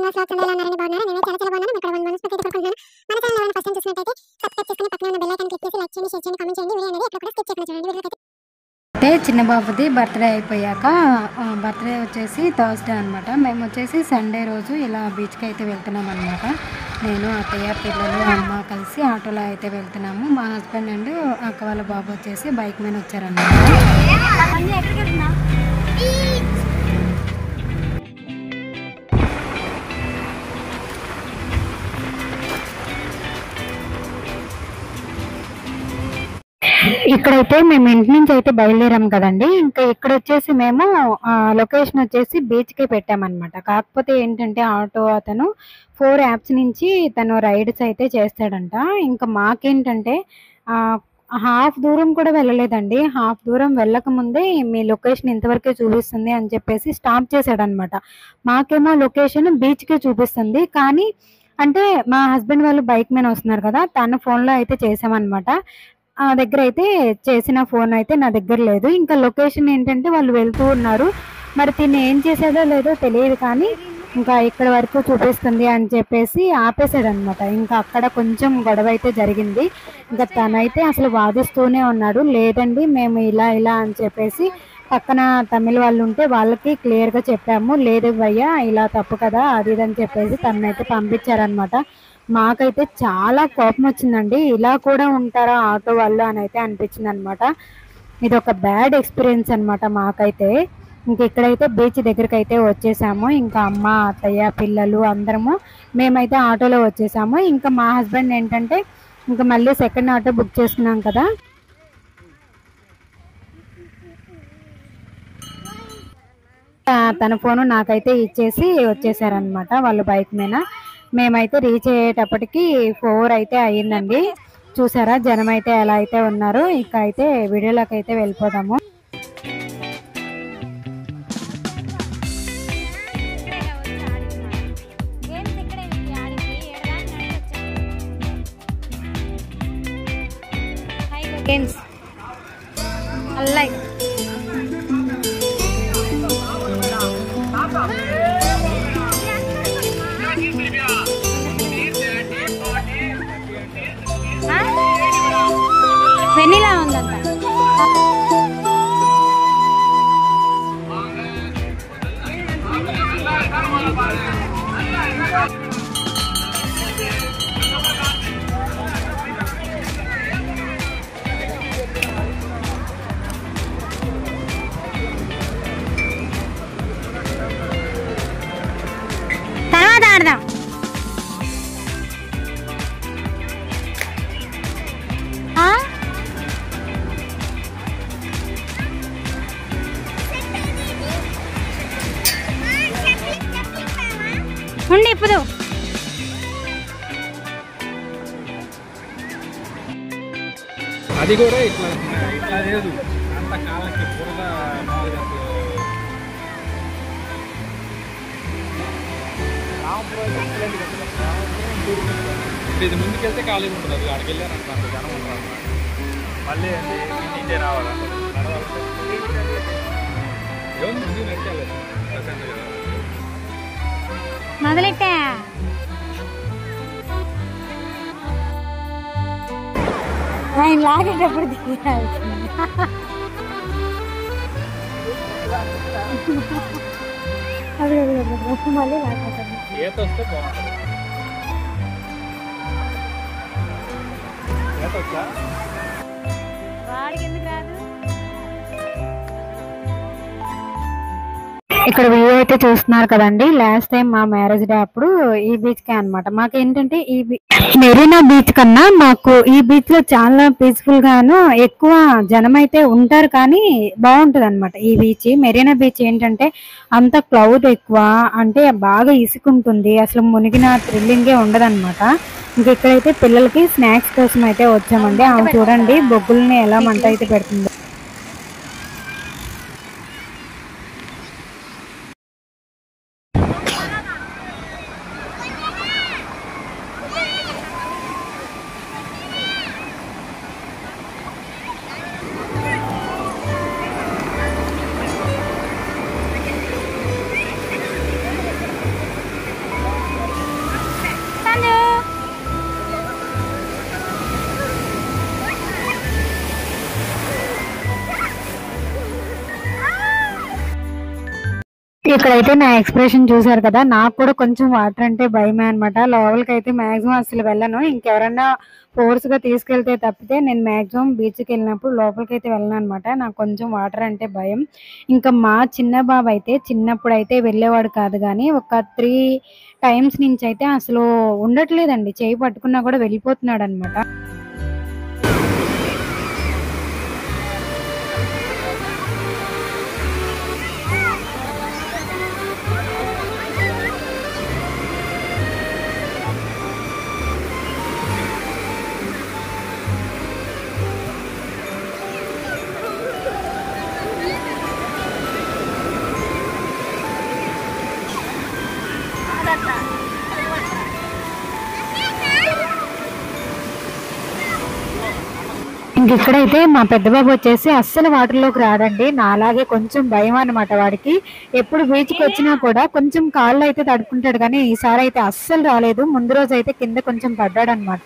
Srinivas vlogs అందరూ ఎలా ఉన్నారని బాగున్నారా? నేను చాలా చాలా బాగున్నాను. ఇక్కడ మనస్ఫూర్తిగా కోరుకుంటున్నాను. మన ఛానల్ ఎవరైనా ఫస్ట్ టైం చూసినట్లయితే సబ్స్క్రైబ్ చేసుకుని పక్కన ఉన్న బెల్ ఐకాన్ క్లిక్ చేసి లైక్ చేయండి, షేర్ చేయండి, కామెంట్ చేయండి. వీడియో అనేది ఎక్కడ కూడా స్కిప్ చేయకుండా చూడండి. వీడియోకి అంటే చిన్న బాబుది బర్త్డే అయిపోయాక బర్త్డే వచ్చేసి థర్స్డే అనమాట. మేము వచ్చేసి సండే రోజు ఇలా బీచ్కి అయితే వెళ్తున్నాం అనమాట. నేను అత్తయ్య పిల్లలు అమ్మ కలిసి ఆటోలో అయితే వెళ్తున్నాము. మా హస్బెండ్ అండ్ అక్క వాళ్ళ బాబు వచ్చేసి బైక్ మీద వచ్చారన్నమాట. ఇక్కడైతే మేము ఇంటి నుంచి అయితే బయలుదేరాం కదండి. ఇంకా ఇక్కడ వచ్చేసి మేము లొకేషన్ వచ్చేసి బీచ్కే పెట్టామన్నమాట. కాకపోతే ఏంటంటే ఆటో అతను 4 యాప్స్ నుంచి తను రైడ్స్ అయితే చేస్తాడంట. ఇంకా మాకేంటంటే హాఫ్ దూరం కూడా వెళ్ళలేదండి. హాఫ్ దూరం వెళ్ళకముందే మీ లొకేషన్ ఇంతవరకే చూపిస్తుంది అని చెప్పేసి స్టాప్ చేశాడనమాట. మాకేమో లొకేషన్ బీచ్కే చూపిస్తుంది, కానీ అంటే మా హస్బెండ్ వాళ్ళు బైక్ మీద వస్తున్నారు కదా, తన ఫోన్లో అయితే చేసామన్నమాట. ఆ దగ్గర అయితే చేసిన ఫోన్ అయితే నా దగ్గర లేదు. ఇంకా లొకేషన్ ఏంటంటే వాళ్ళు వెళ్తూ ఉన్నారు, మరి తిని ఏం చేసేదో లేదో తెలియదు, కానీ ఇంకా ఇక్కడ వరకు చూపిస్తుంది అని చెప్పేసి ఆపేసాడనమాట. ఇంకా అక్కడ కొంచెం గొడవ అయితే జరిగింది. ఇంకా తనైతే అసలు వాదిస్తూనే ఉన్నాడు, లేదండి మేము ఇలా ఇలా అని చెప్పేసి పక్కన తమిళ వాళ్ళు ఉంటే వాళ్ళకి క్లియర్గా చెప్పాము, లేదు భయ్యా ఇలా తప్పు కదా అది ఇది అని చెప్పేసి తనైతే పంపించారనమాట. మాకైతే చాలా కోపం వచ్చిందండి. ఇలా కూడా ఉంటారా ఆటో వాళ్ళు అని అయితే అనిపించింది అనమాట. ఇది ఒక బ్యాడ్ ఎక్స్పీరియన్స్ అనమాట మాకైతే. ఇంక ఇక్కడైతే బీచ్ దగ్గరికి అయితే వచ్చేసాము. ఇంకా అమ్మ అత్తయ్య పిల్లలు అందరము మేమైతే ఆటోలో వచ్చేసాము. ఇంకా మా హస్బెండ్ ఏంటంటే ఇంకా మళ్ళీ సెకండ్ ఆటో బుక్ చేసుకున్నాం కదా, తన ఫోను నాకైతే ఇచ్చేసి వచ్చేసారనమాట వాళ్ళు బైక్ మీద. మేమైతే రీచ్ అయ్యేటప్పటికి 4 అయితే అయ్యిందండి. చూసారా జనం అయితే ఎలా అయితే ఉన్నారు. ఇక అయితే వీడియోలోకి అయితే వెళ్ళిపోదాము. వెనిలా ఉందంట. తర్వాత ఆడదాం. ఉండి ఇప్పుడు అది కూడా ఇట్లా ఇట్లా లేదు, అంత కాళ్ళకి బురద. ఇది ముందుకెళ్తే ఖాళీగా ఉంటుంది, అది అక్కడికి వెళ్ళారంట అంత జనం ఉంటారు. మళ్ళీ ఇంటికే రావాలంటే ఏముంది ముందు నడిచాలి మొదలెట్టా. ఆయన లాగేటప్పుడు తీయాల్సింది. మళ్ళీ లాగేటప్పుడు ఈత వస్తే బాగుంటుంది. ఈత వచ్చా వాడికి ఎందుకు రాదు. ఇక్కడ వ్యూ అయితే చూస్తున్నారు కదండి. లాస్ట్ టైం మా మ్యారేజ్ డే అప్పుడు ఈ బీచ్ కే అనమాట. మాకేంటంటే ఈ మెరీనా బీచ్ కన్నా మాకు ఈ బీచ్ లో చాలా పీస్ఫుల్ గాను ఎక్కువ జనం అయితే ఉంటారు, కానీ బాగుంటది అనమాట ఈ బీచ్. మెరీనా బీచ్ ఏంటంటే అంత క్లౌడ్ ఎక్కువ, అంటే బాగా ఇసుకుంటుంది, అసలు మునిగిన థ్రిల్లింగే ఉండదన్నమాట. ఇంక ఇక్కడైతే పిల్లలకి స్నాక్స్ కోసం అయితే వచ్చామండి. ఆమె చూడండి బొగ్గుల్ని ఎలా మంట అయితే పెడుతుంది. ఇక్కడైతే నా ఎక్స్ప్రెషన్ చూసారు కదా, నాకు కూడా కొంచెం వాటర్ అంటే భయమే అనమాట. లోపలికి అయితే మాక్సిమం అసలు వెళ్ళను. ఇంకెవరన్నా ఫోర్స్ గా తీసుకెళ్తే తప్పితే నేను మాక్సిమం బీచ్కి వెళ్ళినప్పుడు లోపలికి అయితే వెళ్ళను అనమాట. నాకు కొంచెం వాటర్ అంటే భయం. ఇంకా మా చిన్న బాబు అయితే చిన్నప్పుడు అయితే వెళ్ళేవాడు కాదు, కానీ ఒక 3 టైమ్స్ నుంచి అయితే అసలు ఉండట్లేదండి. చేయి పట్టుకున్నా కూడా వెళ్ళిపోతున్నాడు అనమాట. ఇంక ఇక్కడైతే మా పెద్ద బాబు వచ్చేసి అస్సలు వాటర్లోకి రాడండి. నాలాగే కొంచెం భయం అనమాట వాడికి. ఎప్పుడు బీచ్కి వచ్చినా కూడా కొంచెం కాళ్ళు అయితే తడుపుకుంటాడు, కానీ ఈసారి అయితే అస్సలు రాలేదు. ముందు రోజు అయితే కింద కొంచెం పడ్డాడు అనమాట.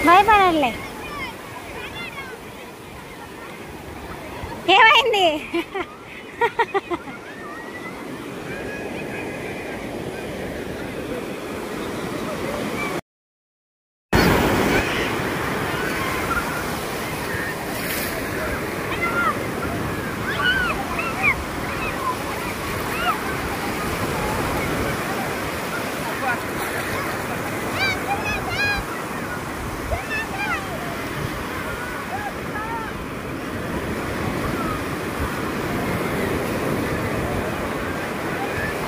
భయపడలే. ఏమైంది?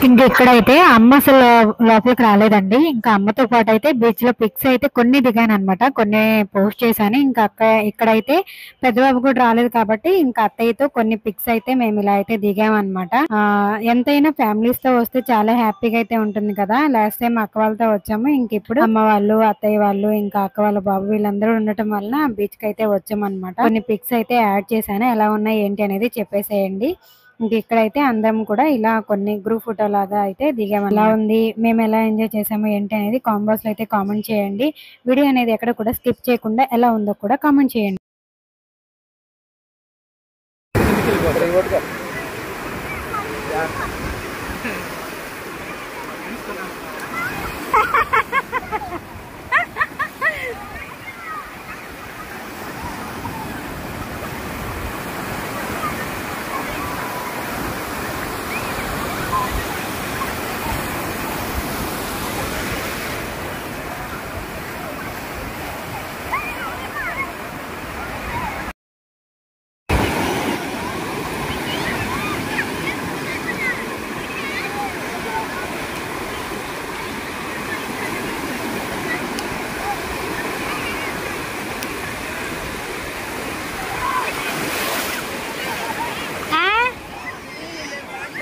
ఇంక ఇక్కడైతే అమ్మ అసలు లోపలికి రాలేదండి. ఇంకా అమ్మతో పాటు అయితే బీచ్ లో పిక్స్ అయితే కొన్ని దిగాను అనమాట, కొన్ని పోస్ట్ చేశాను. ఇంకా ఇక్కడైతే పెద్దబాబు కూడా రాలేదు కాబట్టి ఇంకా అత్తయ్యతో కొన్ని పిక్స్ అయితే మేము ఇలా అయితే దిగామన్నమాట. ఎంతైనా ఫ్యామిలీస్ తో వస్తే చాలా హ్యాపీగా అయితే ఉంటుంది కదా. లాస్ట్ టైం అక్క వాళ్ళతో వచ్చాము, ఇంక ఇప్పుడు అమ్మ వాళ్ళు, అత్తయ్య వాళ్ళు, ఇంకా అక్క వాళ్ళ బాబు వీళ్ళందరూ ఉండటం వల్ల బీచ్ కి అయితే వచ్చామన్నమాట. కొన్ని పిక్స్ అయితే యాడ్ చేశాను, ఎలా ఉన్నాయి ఏంటి అనేది చెప్పేసేయండి. ఇంక ఇక్కడైతే అందరం కూడా ఇలా కొన్ని గ్రూప్ ఫోటో లాగా అయితే దిగాము. ఎలా ఉంది, మేము ఎలా ఎంజాయ్ చేసాము ఏంటి అనేది కామెంట్స్ లో అయితే కామెంట్ చేయండి. వీడియో అనేది ఎక్కడ కూడా స్కిప్ చేయకుండా ఎలా ఉందో కూడా కామెంట్ చేయండి.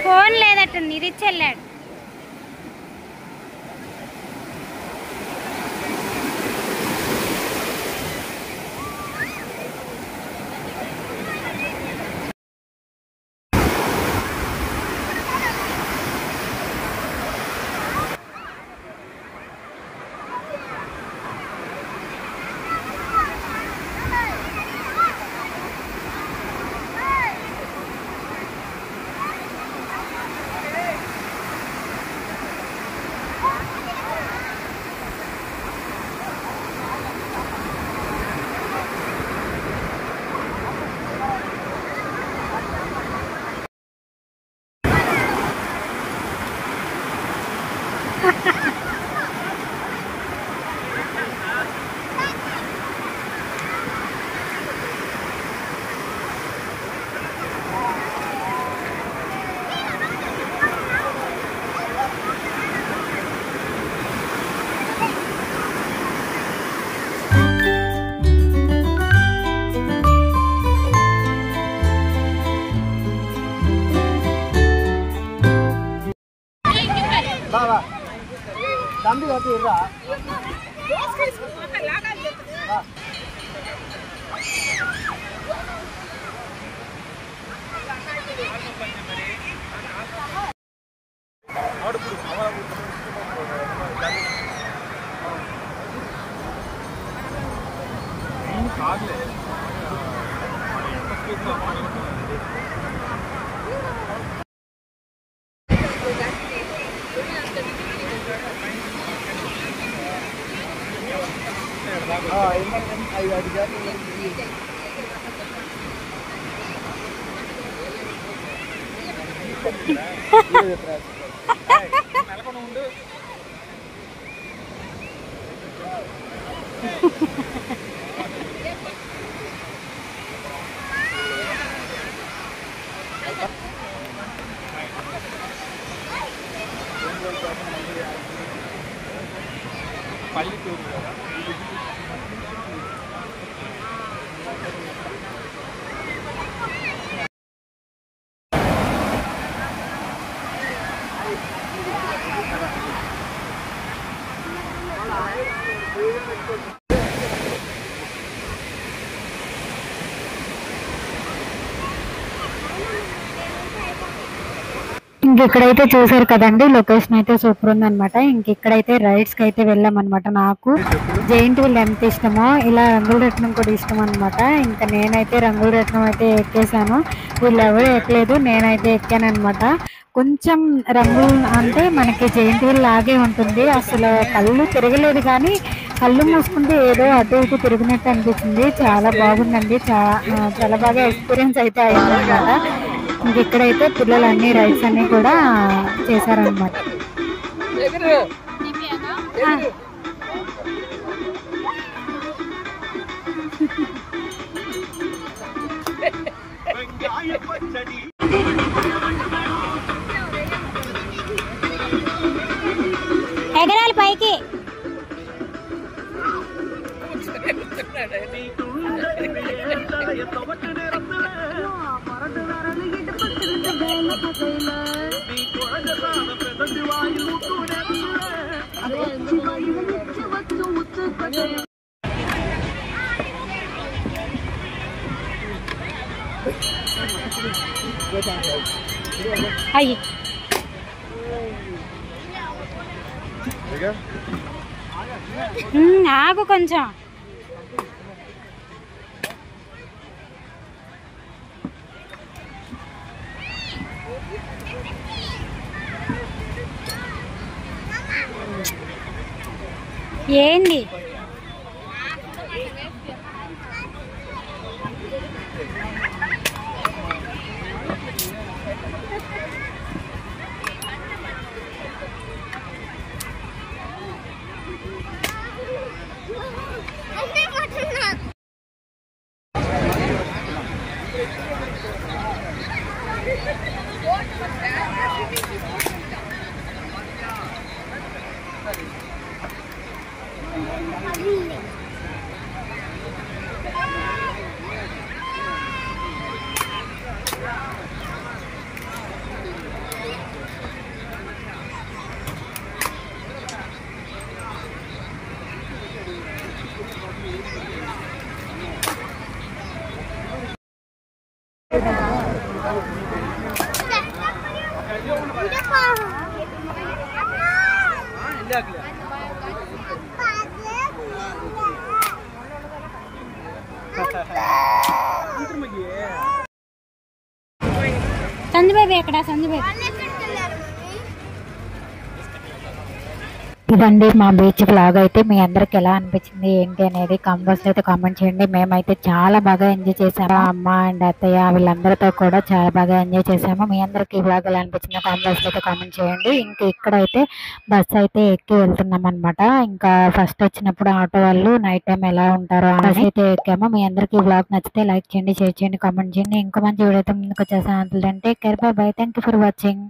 ఫోన్ లేదట్టుంది, ఇది చెల్లాడు. పల్లెటూరు కదా. ఇంకెక్కడైతే చూసారు కదండి, లొకేషన్ అయితే సూపర్ ఉందన్నమాట. ఇంకెక్కడైతే రైడ్స్ కి అయితే వెళ్ళామన్నమాట. నాకు జైంట్ వీల్ ఎంత ఇష్టమో ఇలా రంగుల రత్నం కూడా ఇష్టం అనమాట. ఇంకా నేనైతే రంగుల రత్నం అయితే ఎక్కేసాను. వీళ్ళు ఎవరు ఎక్కలేదు, నేనైతే ఎక్కాను అనమాట. కొంచెం రంగులు అంటే మనకి జైంట్ వీల్ లాగే ఉంటుంది. అసలు కళ్ళు తిరగలేదు, కానీ కళ్ళు మూసుకుంటే ఏదో అటు ఇటు తిరిగినట్టు అనిపించింది. చాలా బాగుందండి, చాలా బాగా ఎక్స్పీరియన్స్ అయితే అయిందన్నమాట. ఇంకెక్కడైతే పిల్లలు అన్ని రైడ్స్ అన్ని కూడా చేశారనమాట. ఎగరాలి పైకి. అయ్యి ఆగు కొంచెం. ఏంది సంజు బేబీ ఎక్కడ? సంజు బేబీ ఇదండి మా బీచ్ బ్లాగ్. అయితే మీ అందరికి ఎలా అనిపించింది ఏంటి అనేది కామెంట్ బాక్స్ లో అయితే కామెంట్ చేయండి. మేమైతే చాలా బాగా ఎంజాయ్ చేసాము. అమ్మ అండ్ అత్తయ్య వీళ్ళందరితో కూడా చాలా బాగా ఎంజాయ్ చేసాము. మీ అందరికి ఈ బ్లాగ్ ఎలా అనిపించిందో కామెంట్ బాక్స్ లో అయితే కామెంట్ చేయండి. ఇంకా ఇక్కడైతే బస్ అయితే ఎక్కి వెళ్తున్నాం అనమాట. ఇంకా ఫస్ట్ వచ్చినప్పుడు ఆటో వాళ్ళు నైట్ టైం ఎలా ఉంటారో బస్ అయితే ఎక్కాము. మీ అందరికి ఈ బ్లాగ్ నచ్చితే లైక్ చేయండి, షేర్ చేయండి, కామెంట్ చేయండి. ఇంకో మంచి వీడియోతో ముందుకు వచ్చేసాను. అంటే care, by by, thank you for watching.